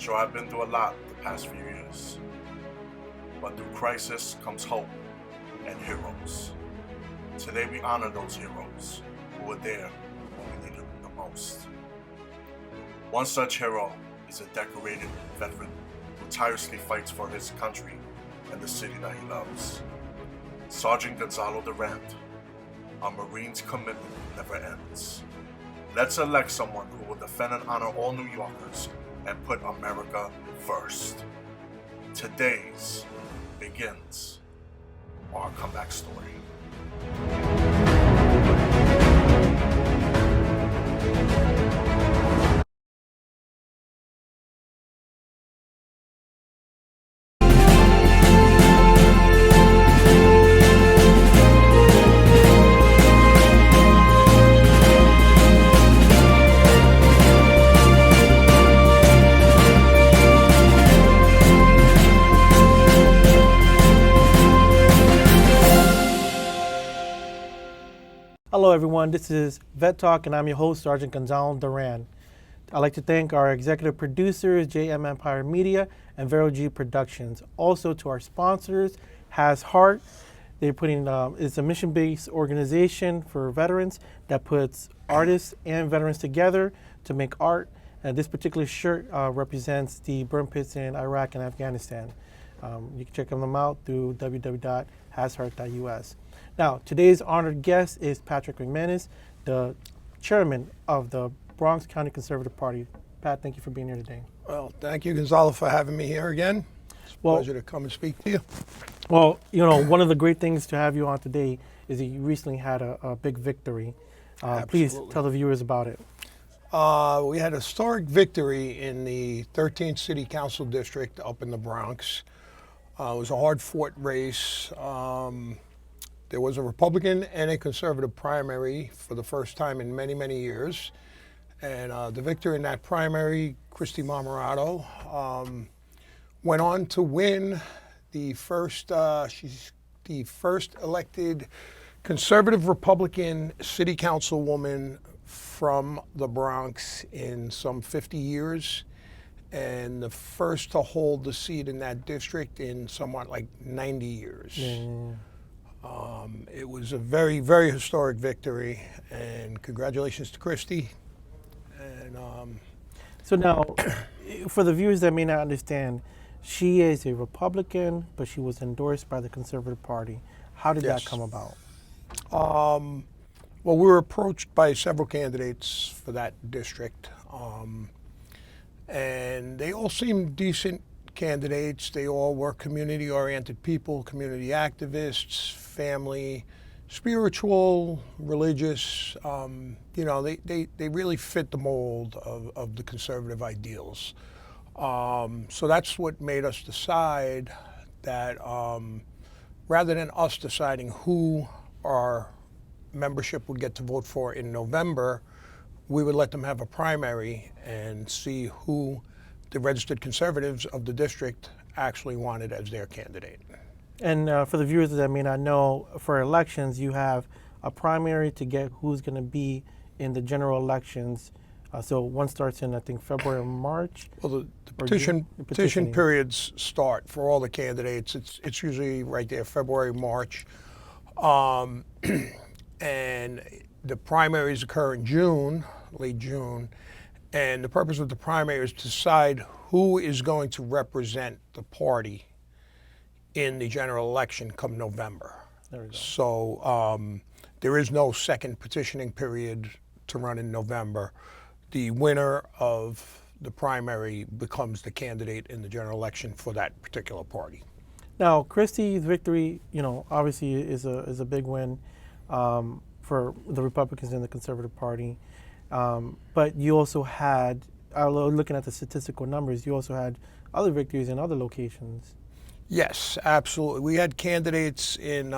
Sure, I've been through a lot the past few years, but through crisis comes hope and heroes. Today we honor those heroes who were there when we needed them the most. One such hero is a decorated veteran who tirelessly fights for his country and the city that he loves. Sergeant Gonzalo Duran. Our Marines' commitment never ends. Let's elect someone who will defend and honor all New Yorkers and put America first. Today's begins our comeback story. Hello everyone, this is Vet Talk and I'm your host, Sergeant Gonzalo Duran. I'd like to thank our executive producers, JM Empire Media and Vero G Productions. Also to our sponsors, Has Heart. They're putting, it's a mission-based organization for veterans that puts artists and veterans together to make art. And this particular shirt represents the burn pits in Iraq and Afghanistan. You can check them out through www.hasheart.us. Now, today's honored guest is Patrick McManus, the chairman of the Bronx County Conservative Party. Pat, thank you for being here today. Well, thank you, Gonzalo, for having me here again. It's a pleasure to come and speak to you. Well, you know, one of the great things to have you on today is that you recently had a big victory. Please tell the viewers about it. We had a historic victory in the 13th City Council District up in the Bronx. It was a hard-fought race. There was a Republican and a conservative primary for the first time in many, many years. And the victor in that primary, Christy Marmorato, went on to win the first, she's the first elected conservative Republican city councilwoman from the Bronx in some 50 years. And the first to hold the seat in that district in somewhat like 90 years. It was a very, very historic victory, and congratulations to Christy. And so now, for the viewers that may not understand, she is a Republican, but she was endorsed by the Conservative Party. How did that come about? Well, we were approached by several candidates for that district, and they all seemed decent candidates. They all were community-oriented people, community activists, family, spiritual, religious. You know, they really fit the mold of the conservative ideals. So that's what made us decide that rather than us deciding who our membership would get to vote for in November, we would let them have a primary and see who the registered conservatives of the district actually wanted as their candidate. And for the viewers that may not know, for elections, you have a primary to get who's going to be in the general elections. So one starts in, I think, February or March. Well, the petition periods start for all the candidates. It's usually right there, February, March. And the primaries occur in June, late June. And the purpose of the primary is to decide who is going to represent the party in the general election come November. There we go. So there is no second petitioning period to run in November. The winner of the primary becomes the candidate in the general election for that particular party. Now, Christie's victory, you know, obviously is a big win for the Republicans and the Conservative Party. But you also had, looking at the statistical numbers, you also had other victories in other locations. Yes, absolutely. We had candidates in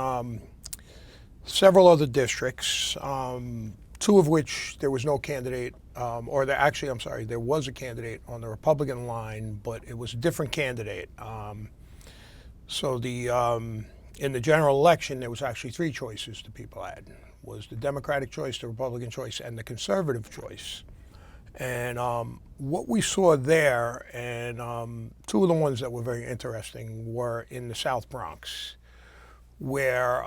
several other districts, two of which there was no candidate, there was a candidate on the Republican line, but it was a different candidate. So in the general election, there was actually three choices the people had. Was the Democratic choice, the Republican choice, and the Conservative choice. And what we saw there, and two of the ones that were very interesting were in the South Bronx, where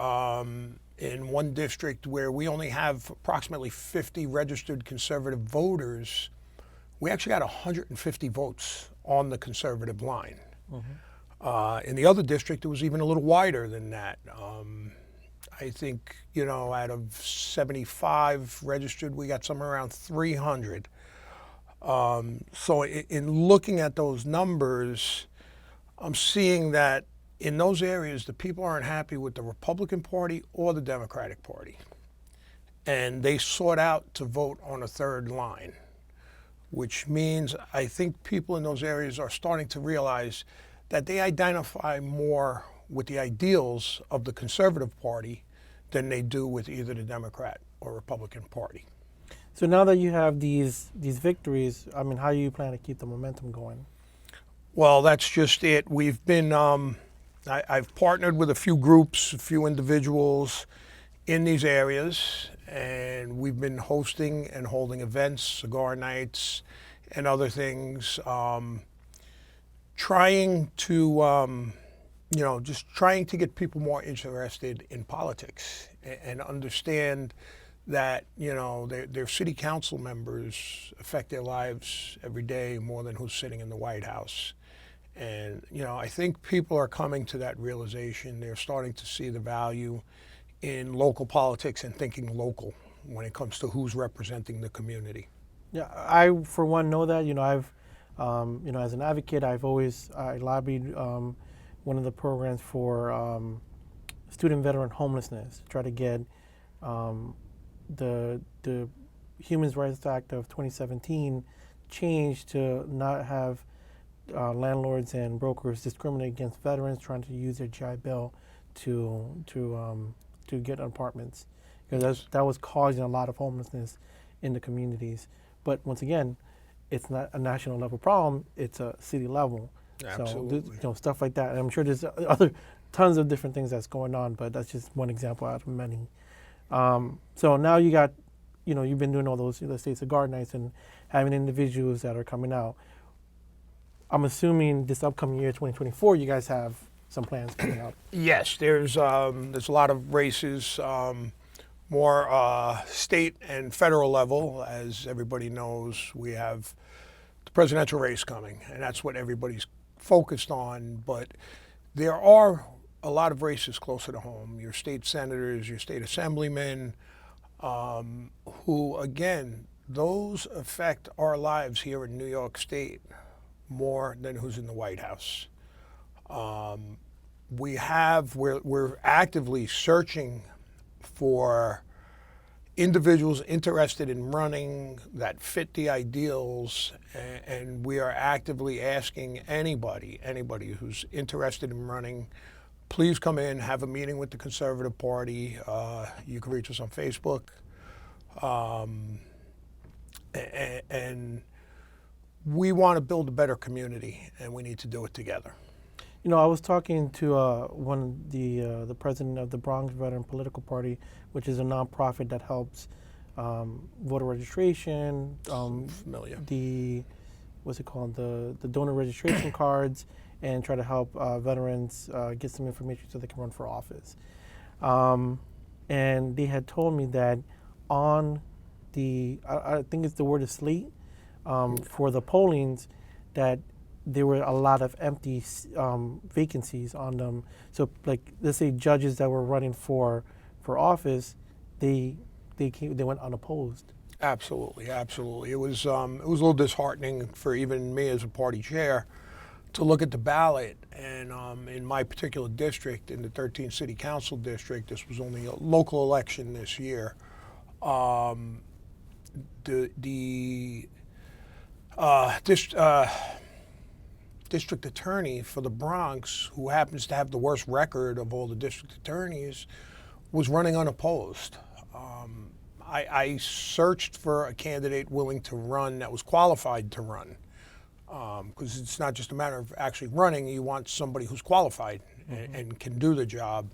in one district where we only have approximately 50 registered conservative voters, we actually had 150 votes on the conservative line. In the other district, it was even a little wider than that. I think, out of 75 registered, we got somewhere around 300. So in looking at those numbers, I'm seeing that in those areas, the people aren't happy with the Republican Party or the Democratic Party. And they sought out to vote on a third line, which means I think people in those areas are starting to realize that they identify more with the ideals of the Conservative Party than they do with either the Democrat or Republican Party. So now that you have these victories, I mean, how do you plan to keep the momentum going? Well, that's just it. We've been, I've partnered with a few groups, a few individuals in these areas, and we've been hosting and holding events, cigar nights, and other things, trying to, just trying to get people more interested in politics and understand that, their city council members affect their lives every day more than who's sitting in the White House. And, I think people are coming to that realization. They're starting to see the value in local politics and thinking local when it comes to who's representing the community. Yeah, I, for one, know that. I've, as an advocate, I lobbied one of the programs for student veteran homelessness, try to get the Human Rights Act of 2017 changed to not have landlords and brokers discriminate against veterans trying to use their GI Bill to get apartments, because that was causing a lot of homelessness in the communities. But once again, it's not a national level problem; it's a city level. Absolutely. So stuff like that. And I'm sure there's other tons of different things that's going on, but that's just one example out of many. So now you got, you've been doing all those, let's say, cigar nights and having individuals that are coming out. I'm assuming this upcoming year, 2024, you guys have some plans coming up. Yes, there's a lot of races, more state and federal level. As everybody knows, we have the presidential race coming, and that's what everybody's focused on. But there are a lot of races closer to home. Your state senators, your state assemblymen, who, again, those affect our lives here in New York State more than who's in the White House. We're actively searching for individuals interested in running that fit the ideals, and we are actively asking anybody who's interested in running, please come in, have a meeting with the Conservative Party. You can reach us on Facebook. And we want to build a better community, and we need to do it together. I was talking to the president of the Bronx Veteran Political Party, which is a nonprofit that helps voter registration, Familiar. the donor registration cards, and try to help veterans get some information so they can run for office. And they had told me that on I think it's the word is slate, for the pollings, that there were a lot of empty vacancies on them. So, like, let's say judges that were running for office, they went unopposed. Absolutely. It was a little disheartening for even me as a party chair to look at the ballot. And in my particular district, in the 13th City Council district, this was only a local election this year. District attorney for the Bronx, who happens to have the worst record of all the district attorneys, was running unopposed. I searched for a candidate willing to run that was qualified to run, because it's not just a matter of actually running. You want somebody who's qualified and can do the job.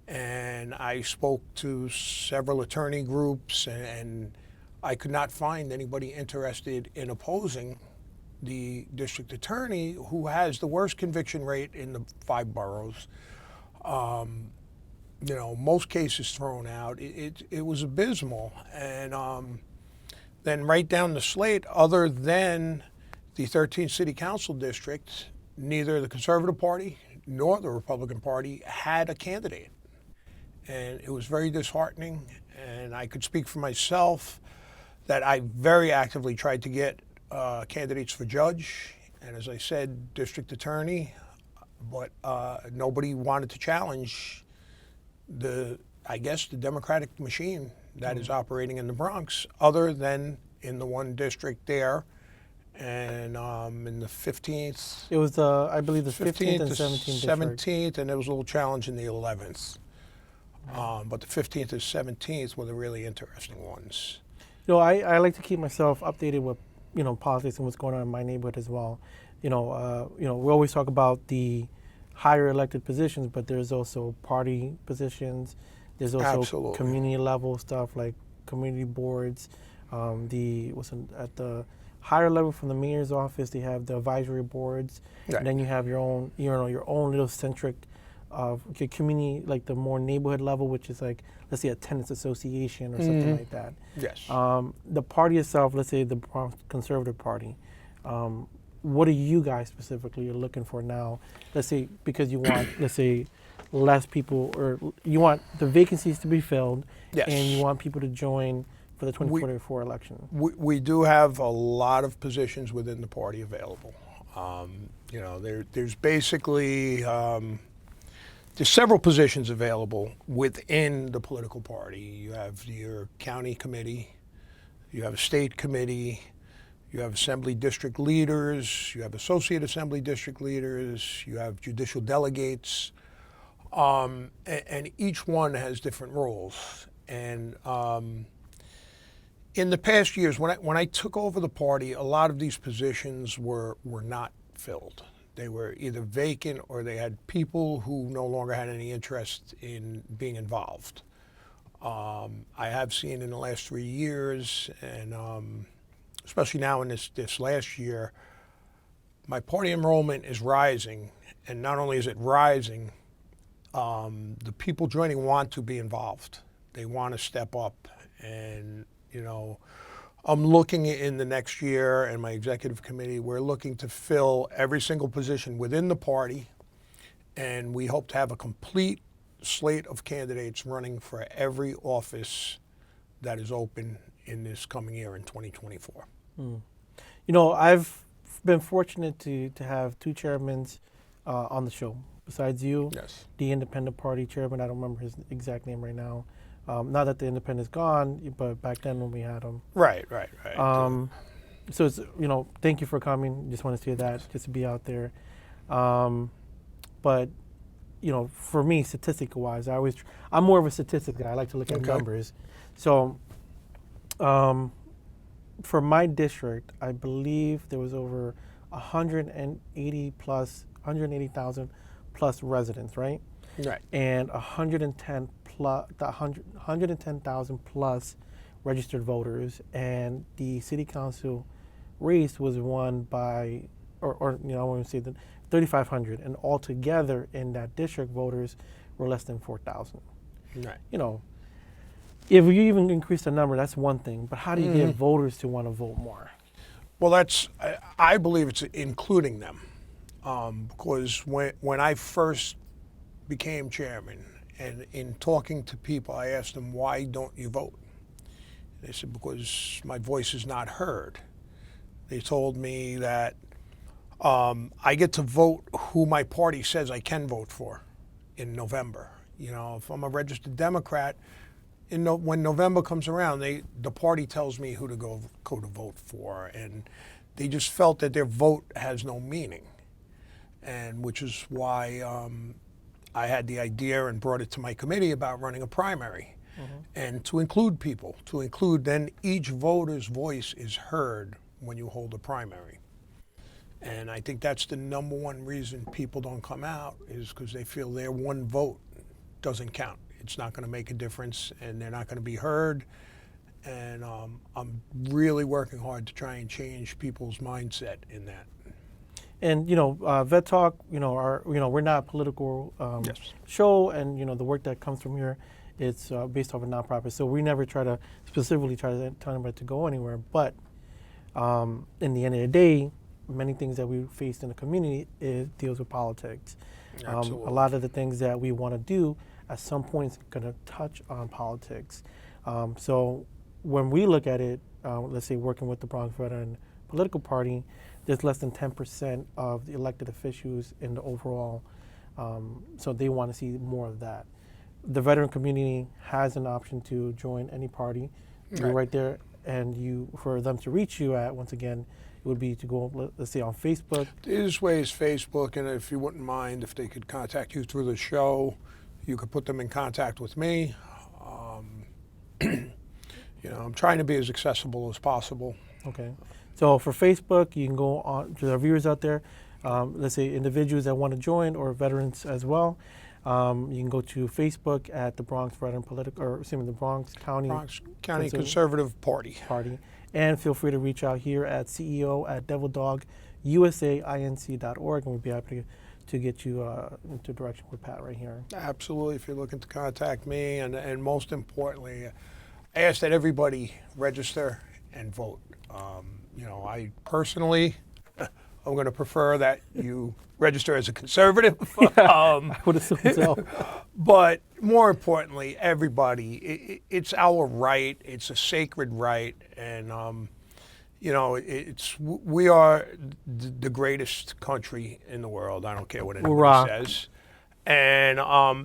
And I spoke to several attorney groups, and I could not find anybody interested in opposing the district attorney, who has the worst conviction rate in the 5 boroughs. Most cases thrown out. It was abysmal. And then right down the slate, other than the 13th City Council district, neither the Conservative Party nor the Republican Party had a candidate. And it was very disheartening. And I could speak for myself that I very actively tried to get candidates for judge, and as I said, district attorney, but nobody wanted to challenge the Democratic machine that is operating in the Bronx, other than in the one district there, and in the 15th. It was, I believe, the 15th and 17th. 17th, and there was a little challenge in the 11th. But the 15th and 17th were the really interesting ones. I like to keep myself updated with, politics and what's going on in my neighborhood as well. We always talk about the higher elected positions, but there's also party positions. There's also Absolutely. community level stuff like community boards. At the higher level from the mayor's office, they have the advisory boards, Right. and then you have your own little centric community, like the more neighborhood level, which is like, let's say, a tenants association or something like that. Yes. The party itself, let's say the Bronx Conservative Party, what are you guys specifically looking for now? Let's say, because you want, let's say, less people, or you want the vacancies to be filled, Yes. and you want people to join for the 2024 election. We do have a lot of positions within the party available. There's basically there's several positions available within the political party. You have your county committee, you have a state committee, you have assembly district leaders, you have associate assembly district leaders, you have judicial delegates, and each one has different roles. And in the past years, when I took over the party, a lot of these positions were not filled. They were either vacant or they had people who no longer had any interest in being involved. I have seen in the last 3 years, and especially now in this last year, my party enrollment is rising. And not only is it rising, the people joining want to be involved. They want to step up. And, I'm looking in the next year, and my executive committee, we're looking to fill every single position within the party, and we hope to have a complete slate of candidates running for every office that is open in this coming year in 2024. I've been fortunate to have 2 chairmen on the show. Besides you, Yes. the independent party chairman, I don't remember his exact name right now. Not that the independent's gone, but back then when we had him. Right. So it's, thank you for coming. Just want to say that, just to be out there. But, for me, statistical wise, I'm more of a statistic guy. I like to look at Okay. numbers. So, for my district, I believe there was over 180,000 plus residents, right? Right. And 110,000 plus registered voters, and the city council race was won by, I want to say that 3,500, and altogether in that district, voters were less than 4,000. Right. If you even increase the number, that's one thing, but how do you get voters to want to vote more? Well, I believe it's including them, because when I first became chairman, and in talking to people, I asked them, why don't you vote? They said, because my voice is not heard. They told me that I get to vote who my party says I can vote for in November. If I'm a registered Democrat, when November comes around, the party tells me who to go to vote for, and they just felt that their vote has no meaning, and which is why I had the idea and brought it to my committee about running a primary, and to include people, then each voter's voice is heard when you hold a primary. And I think that's the number one reason people don't come out, is because they feel their one vote doesn't count. It's not going to make a difference, and they're not going to be heard. and I'm really working hard to try and change people's mindset in that. And Vet Talk, we're not a political Yes. show, and the work that comes from here, it's based off a nonprofit. So we never try to specifically tell anybody to go anywhere. But in the end of the day, many things that we face in the community deals with politics. A lot of the things that we want to do at some point is going to touch on politics. So when we look at it, let's say working with the Bronx Veteran Political Party, there's less than 10% of the elected officials in the overall, so they want to see more of that. The veteran community has an option to join any party. You're right there, and for them to reach you at, once again, it would be to go, let's say, on Facebook. The easiest way is Facebook, and if you wouldn't mind, if they could contact you through the show, you could put them in contact with me. I'm trying to be as accessible as possible. Okay. So for Facebook, you can go on to our viewers out there, let's say individuals that want to join or veterans as well. You can go to Facebook at the Bronx Veteran the Bronx County Conservative Party. And feel free to reach out here at CEO@DevilDogUSAINC.org, and we'll be happy to get you into direction with Pat right here. Absolutely, if you're looking to contact me, and most importantly, I ask that everybody register and vote. I personally, I'm going to prefer that you register as a conservative. I would assume so. But more importantly, everybody, it's our right. It's a sacred right, and we are the greatest country in the world. I don't care what anybody says. And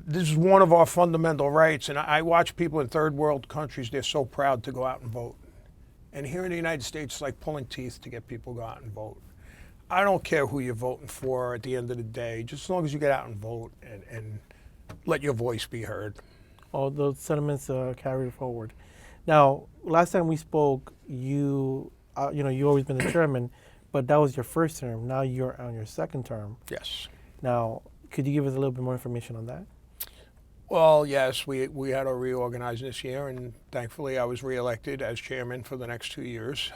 this is one of our fundamental rights. And I watch people in third world countries, they're so proud to go out and vote. And here in the United States, it's like pulling teeth to get people to go out and vote. I don't care who you're voting for at the end of the day, just as long as you get out and vote and let your voice be heard. All those sentiments carried forward. Now, last time we spoke, you always been the chairman, but that was your first term. Now you're on your second term. Yes. Now, could you give us a little bit more information on that? Well, yes, we had to reorganize this year, and thankfully I was reelected as chairman for the next 2 years.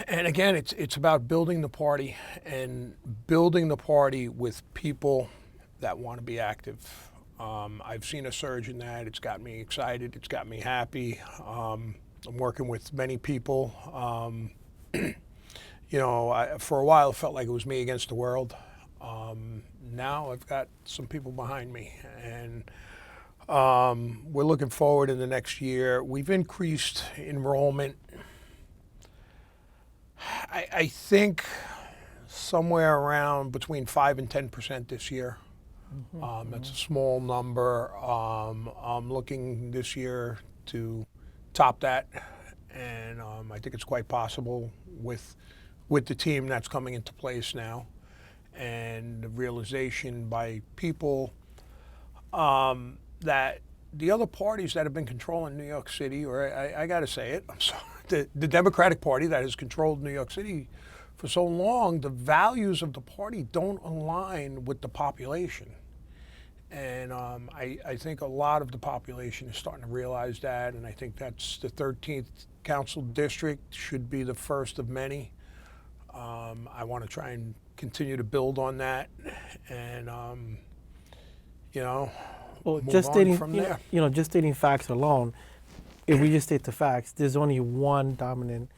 And again, it's about building the party and building the party with people that want to be active. I've seen a surge in that. It's got me excited. It's got me happy. I'm working with many people. For a while, it felt like it was me against the world. Now I've got some people behind me, and we're looking forward in the next year. We've increased enrollment, I think, somewhere around between 5 and 10% this year. That's a small number. I'm looking this year to top that, and I think it's quite possible with the team that's coming into place now, and the realization by people that the other parties that have been controlling New York City, or I got to say it, I'm sorry, the Democratic Party that has controlled New York City for so long, the values of the party don't align with the population. And I think a lot of the population is starting to realize that, and I think that's the 13th Council District should be the first of many. I want to try and continue to build on that, and just stating from there. Just stating facts alone. If we just state the facts, there's only one dominant,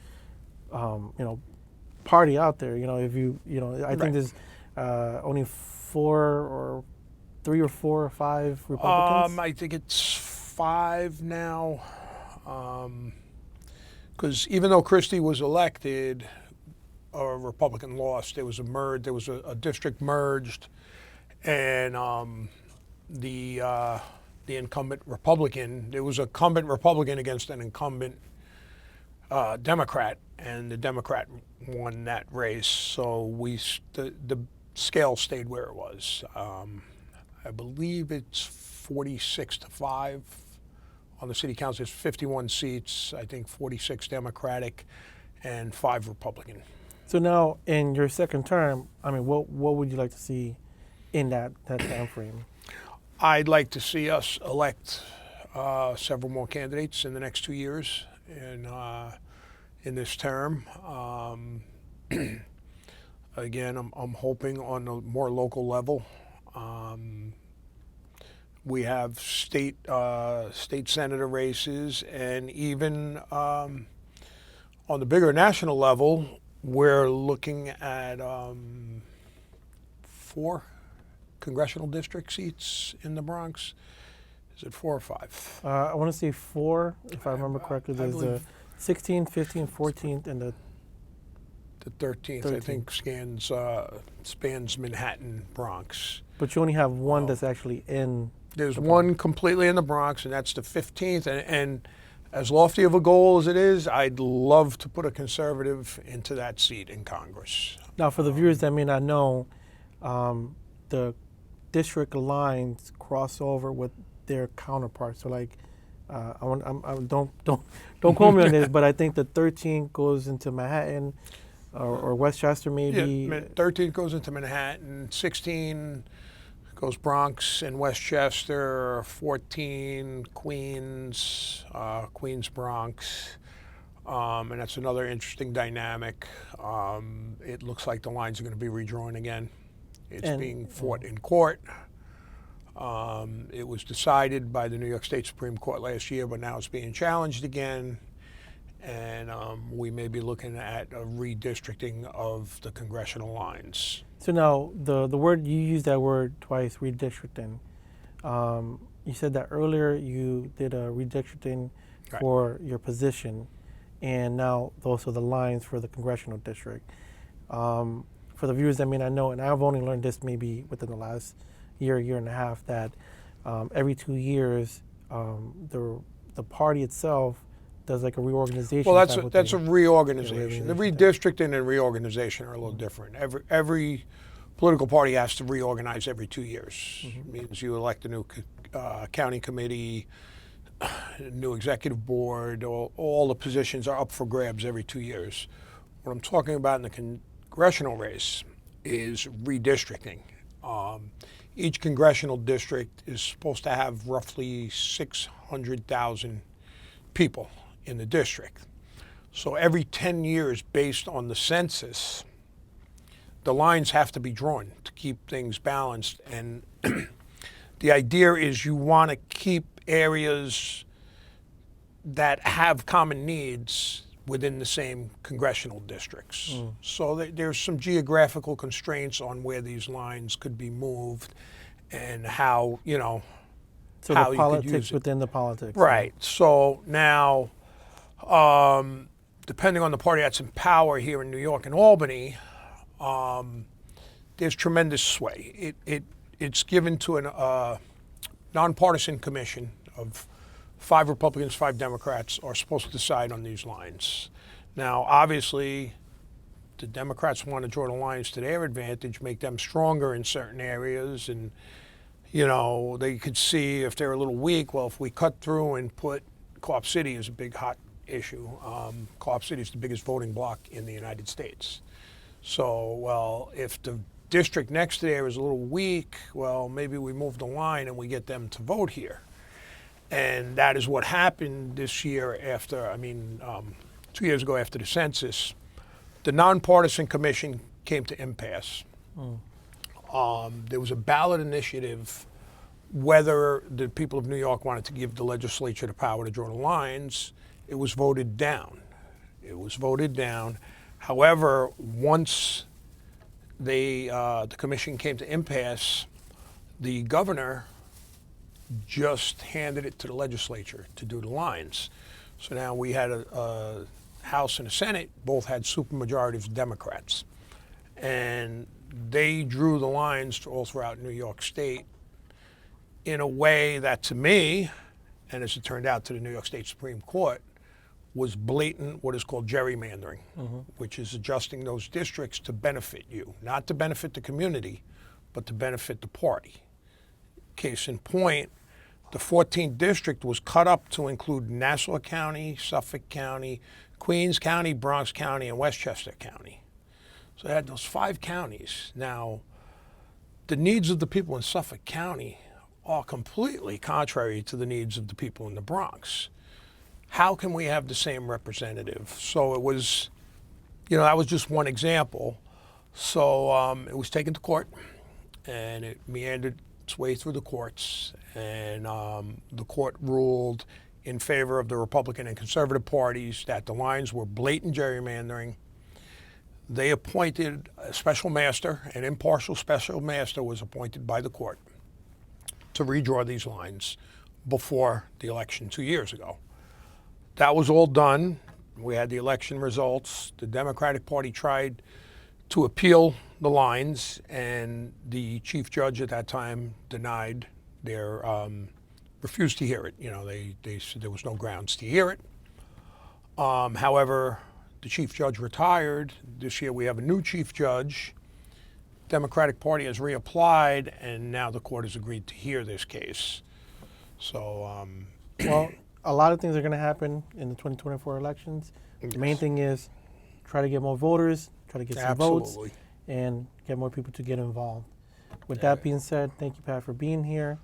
party out there. I think there's only 3 or 4 or 5 Republicans. I think it's 5 now, because even though Christie was elected, a Republican lost. There was a district merged, and the incumbent Republican, there was an incumbent Republican against an incumbent Democrat, and the Democrat won that race. So the scale stayed where it was. I believe it's 46-5 on the city council. There's 51 seats. I think 46 Democratic and 5 Republican. So now, in your second term, what would you like to see in that time frame? I'd like to see us elect several more candidates in the next 2 years in this term. Again, I'm hoping on a more local level. We have state senator races, and even on the bigger national level, we're looking at 4 congressional district seats in the Bronx. Is it 4 or 5? I want to say 4, if I remember correctly. There's the 16th, 15th, 14th, and the 13th, I think, spans Manhattan, Bronx. But you only have one that's actually in. There's one completely in the Bronx, and that's the 15th. And as lofty of a goal as it is, I'd love to put a conservative into that seat in Congress. Now, for the viewers that may not know, the district lines cross over with their counterparts. So, like, don't quote me on this, but I think the 13th goes into Manhattan or Westchester, maybe. Yeah, 13th goes into Manhattan. 16 goes Bronx and Westchester. 14 Queens, Bronx. And that's another interesting dynamic. It looks like the lines are going to be redrawn again. It's being fought in court. It was decided by the New York State Supreme Court last year, but now it's being challenged again. And we may be looking at a redistricting of the congressional lines. So now, the word, you used that word twice, redistricting. You said that earlier you did a redistricting for your position, and now those are the lines for the congressional district. For the viewers that may not know, and I've only learned this maybe within the last year and a half, that every 2 years, the party itself does like a reorganization. Well, that's a reorganization. The redistricting and reorganization are a little different. Every political party has to reorganize every 2 years. Mm-hmm. It means you elect a new county committee, a new executive board. All the positions are up for grabs every 2 years. What I'm talking about in the congressional race is redistricting. Each congressional district is supposed to have roughly 600,000 people in the district. So every 10 years, based on the census, the lines have to be drawn to keep things balanced. And the idea is you want to keep areas that have common needs within the same congressional districts. So there's some geographical constraints on where these lines could be moved and how, so how the you politics could use it. within the politics. Right. So now, depending on the party that's in power here in New York and Albany, there's tremendous sway. It's given to a nonpartisan commission of 5 Republicans, 5 Democrats are supposed to decide on these lines. Now, obviously, the Democrats want to draw the lines to their advantage, make them stronger in certain areas, and they could see if they're a little weak. Well, if we cut through and put Co-op City is a big hot issue. Co-op City is the biggest voting bloc in the United States. So, well, if the district next to there is a little weak, well, maybe we move the line and we get them to vote here. And that is what happened this year after, 2 years ago after the census. The nonpartisan commission came to impasse. There was a ballot initiative whether the people of New York wanted to give the legislature the power to draw the lines. It was voted down. However, once the commission came to impasse, the governor just handed it to the legislature to do the lines. So now we had a House and a Senate, both had supermajorities of Democrats. And they drew the lines all throughout New York State in a way that, to me, and as it turned out to the New York State Supreme Court, was blatant what is called gerrymandering, which is adjusting those districts to benefit you, not to benefit the community, but to benefit the party. Case in point, the 14th district was cut up to include Nassau County, Suffolk County, Queens County, Bronx County, and Westchester County. So they had those 5 counties. Now, the needs of the people in Suffolk County are completely contrary to the needs of the people in the Bronx. How can we have the same representative? So it was, that was just one example. So it was taken to court, and it meandered its way through the courts, and the court ruled in favor of the Republican and Conservative parties that the lines were blatant gerrymandering. They appointed a special master, an impartial special master was appointed by the court to redraw these lines before the election 2 years ago. That was all done. We had the election results. The Democratic Party tried to appeal the lines, and the chief judge at that time denied their, refused to hear it. They said there was no grounds to hear it. However, the chief judge retired. This year we have a new chief judge. Democratic Party has reapplied, and now the court has agreed to hear this case. So, well, a lot of things are going to happen in the 2024 elections. Yes. The main thing is try to get more voters, try to get some votes, and get more people to get involved. With that being said, thank you, Pat, for being here.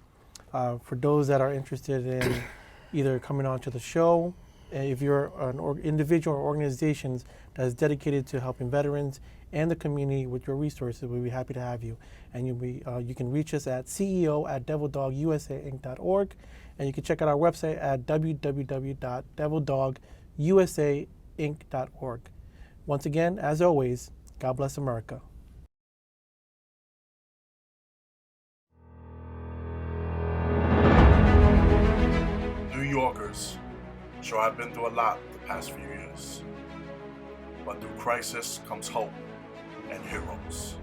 For those that are interested in either coming on to the show, if you're an individual or organizations that is dedicated to helping veterans and the community with your resources, we'll be happy to have you. And you can reach us at ceo@devildogusainc.org, and you can check out our website at www.devildogusainc.org. Once again, as always, God bless America. New Yorkers sure have been through a lot the past few years. But through crisis comes hope and heroes.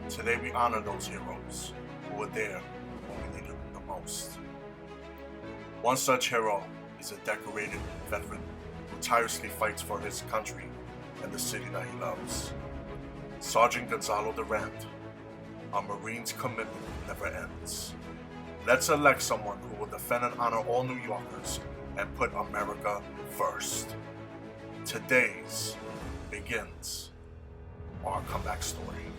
Today we honor those heroes who were there when we needed them the most. One such hero is a decorated veteran who tirelessly fights for his country and the city that he loves. Sergeant Gonzalo Duran. Our Marines' commitment never ends. Let's elect someone who will defend and honor all New Yorkers and put America first. Today's begins our comeback story.